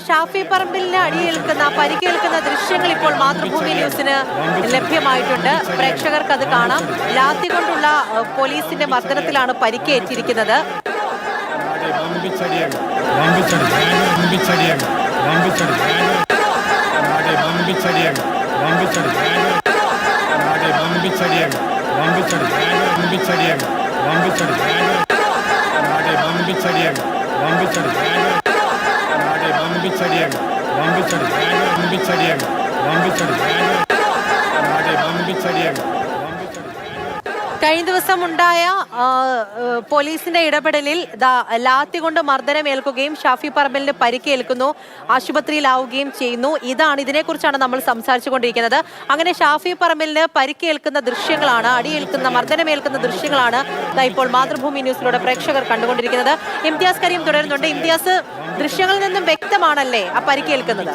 ഷാഫി പറമ്പിലിന് അടിയേൽക്കുന്ന പരിക്കേൽക്കുന്ന ദൃശ്യങ്ങൾ ഇപ്പോൾ മാതൃഭൂമി ന്യൂസിന് ലഭ്യമായിട്ടുണ്ട്. പ്രേക്ഷകർക്ക് അത് കാണാം. ലാത്തി കൊണ്ടുള്ള പോലീസിന്റെ മർദ്ദനത്തിലാണ് പരിക്കേറ്റിരിക്കുന്നത്. കഴിഞ്ഞ ദിവസം ഉണ്ടായ പോലീസിന്റെ ഇടപെടലിൽ ലാത്തി കൊണ്ട് മർദ്ദനമേൽക്കുകയും ഷാഫി പറമ്പലിന് പരിക്കേൽക്കുന്നു, ആശുപത്രിയിലാവുകയും ചെയ്യുന്നു. ഇതിനെക്കുറിച്ചാണ് നമ്മൾ സംസാരിച്ചുകൊണ്ടിരിക്കുന്നത്. അങ്ങനെ ഷാഫി പറമ്പലിന് പരിക്കേൽക്കുന്ന ദൃശ്യങ്ങളാണ്, അടിയേൽക്കുന്ന മർദ്ദനമേൽക്കുന്ന ദൃശ്യങ്ങളാണ് ഇപ്പോൾ മാതൃഭൂമി ന്യൂസിലൂടെ പ്രേക്ഷകർ കണ്ടുകൊണ്ടിരിക്കുന്നത്. ഇംതിയാസ് കരീം തുടരുന്നുണ്ട്. ഇംതിയാസ്, ദൃശ്യങ്ങളിൽ നിന്നും വ്യക്തമാണല്ലേ ആ പരിക്കേൽക്കുന്നത്?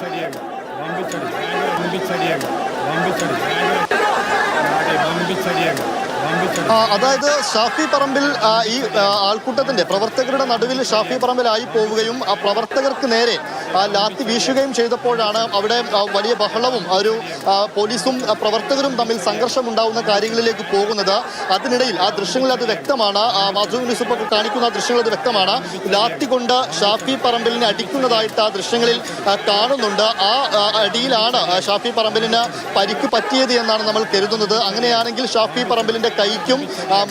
അതായത് ഷാഫി പറമ്പിൽ ഈ ആൾക്കൂട്ടത്തിന്റെ പ്രവർത്തകരുടെ നടുവിൽ ഷാഫി പറമ്പിലായി പോവുകയും ആ പ്രവർത്തകർക്ക് നേരെ ലാത്തി വീശുകയും ചെയ്തപ്പോഴാണ് അവിടെ വലിയ ബഹളവും ഒരു പോലീസും പ്രവർത്തകരും തമ്മിൽ സംഘർഷമുണ്ടാവുന്ന കാര്യങ്ങളിലേക്ക് പോകുന്നത്. അതിനിടയിൽ ആ ദൃശ്യങ്ങളിൽ അത് വ്യക്തമാണ്. മാതൃഭൂമി ന്യൂസ് ഇപ്പോൾ കാണിക്കുന്ന ആ ദൃശ്യങ്ങൾ അത് വ്യക്തമാണ്. ലാത്തി കൊണ്ട് ഷാഫി പറമ്പിലിനെ അടിക്കുന്നതായിട്ട് ആ ദൃശ്യങ്ങളിൽ കാണുന്നുണ്ട്. ആ അടിയിലാണ് ഷാഫി പറമ്പിലിന് പരിക്ക് പറ്റിയത് എന്നാണ് നമ്മൾ കരുതുന്നത്. അങ്ങനെയാണെങ്കിൽ ഷാഫി പറമ്പിലിന്റെ കൈക്കും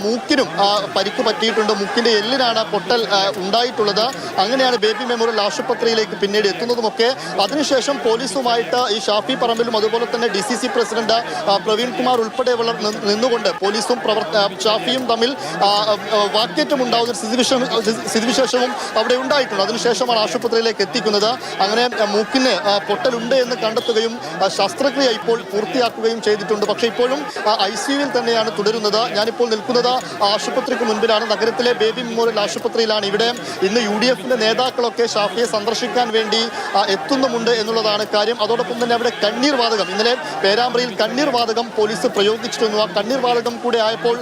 മൂക്കിനും പരിക്ക് പറ്റിയിട്ടുണ്ട്. മൂക്കിന്റെ എല്ലിനാണ് പൊട്ടൽ ഉണ്ടായിട്ടുള്ളത്. അങ്ങനെയാണ് ബേബി മെമ്മോറിയൽ ആശുപത്രിയിലേക്ക് പിന്നീട് എത്തുന്നതുമൊക്കെ. അതിനുശേഷം പോലീസുമായിട്ട് ഈ ഷാഫി പറമ്പിലും അതുപോലെ തന്നെ DCC പ്രസിഡന്റ് പ്രവീൺ കുമാർ ഉൾപ്പെടെയുള്ളവർ നിന്നുകൊണ്ട് പോലീസും ഷാഫിയും തമ്മിൽ വാക്കേറ്റം ഉണ്ടാവുന്ന സ്ഥിതിവിശേഷവും അവിടെ ഉണ്ടായിട്ടുണ്ട്. അതിനുശേഷമാണ് ആശുപത്രിയിലേക്ക് എത്തിക്കുന്നത്. അങ്ങനെ മൂക്കിന് പൊട്ടലുണ്ട് എന്ന് കണ്ടെത്തുകയും ശസ്ത്രക്രിയ ഇപ്പോൾ പൂർത്തിയാക്കുകയും ചെയ്തിട്ടുണ്ട്. പക്ഷേ ഇപ്പോഴും ICUവിൽ തന്നെയാണ് തുടരുന്നത്. ഞാനിപ്പോൾ നിൽക്കുന്നത് ആശുപത്രിക്ക് മുൻപിലാണ്. നഗരത്തിലെ ബേബി മെമ്മോറിയൽ ആശുപത്രിയിലാണ്. ഇവിടെ ഇന്ന് UDFന്റെ നേതാക്കളൊക്കെ ഷാഫിയെ സന്ദർശിക്കാൻ വേണ്ടി എത്തുന്നുമുണ്ട് എന്നുള്ളതാണ് കാര്യം. അതോടൊപ്പം തന്നെ അവിടെ കണ്ണീർ വാതകം, ഇന്നലെ പേരാമ്പ്രയിൽ കണ്ണീർ വാതകം പോലീസ് പ്രയോഗിച്ചിരുന്നു. ആ കണ്ണീർ വാതകം കൂടെ ആയപ്പോൾ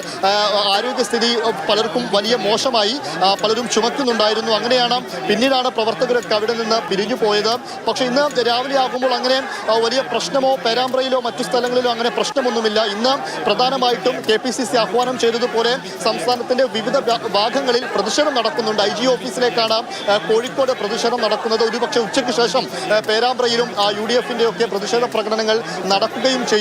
ആരോഗ്യസ്ഥിതി പലർക്കും വലിയ മോശമായി, പലരും ചുമക്കുന്നുണ്ടായിരുന്നു. അങ്ങനെയാണ് പിന്നീടാണ് പ്രവർത്തകരൊക്കെ അവിടെ നിന്ന് പിരിഞ്ഞു പോയത്. പക്ഷേ ഇന്ന് രാവിലെ ആകുമ്പോൾ അങ്ങനെ വലിയ പ്രശ്നമോ പേരാമ്പ്രയിലോ മറ്റു സ്ഥലങ്ങളിലോ അങ്ങനെ പ്രശ്നമൊന്നുമില്ല. ഇന്ന് പ്രധാനമായിട്ടും KPCC ആഹ്വാനം ചെയ്തതുപോലെ സംസ്ഥാനത്തിന്റെ വിവിധ ഭാഗങ്ങളിൽ പ്രതിഷേധം നടക്കുന്നുണ്ട്. IG ഓഫീസിലേക്കാണ് കോഴിക്കോട് പ്രതിഷേധം നടക്കുന്നത്. ഒരുപക്ഷെ ഉച്ചയ്ക്ക് ശേഷം പേരാമ്പ്രയിലും UDFന്റെ ഒക്കെ പ്രതിഷേധ പ്രകടനങ്ങൾ നടക്കുകയും ചെയ്യും.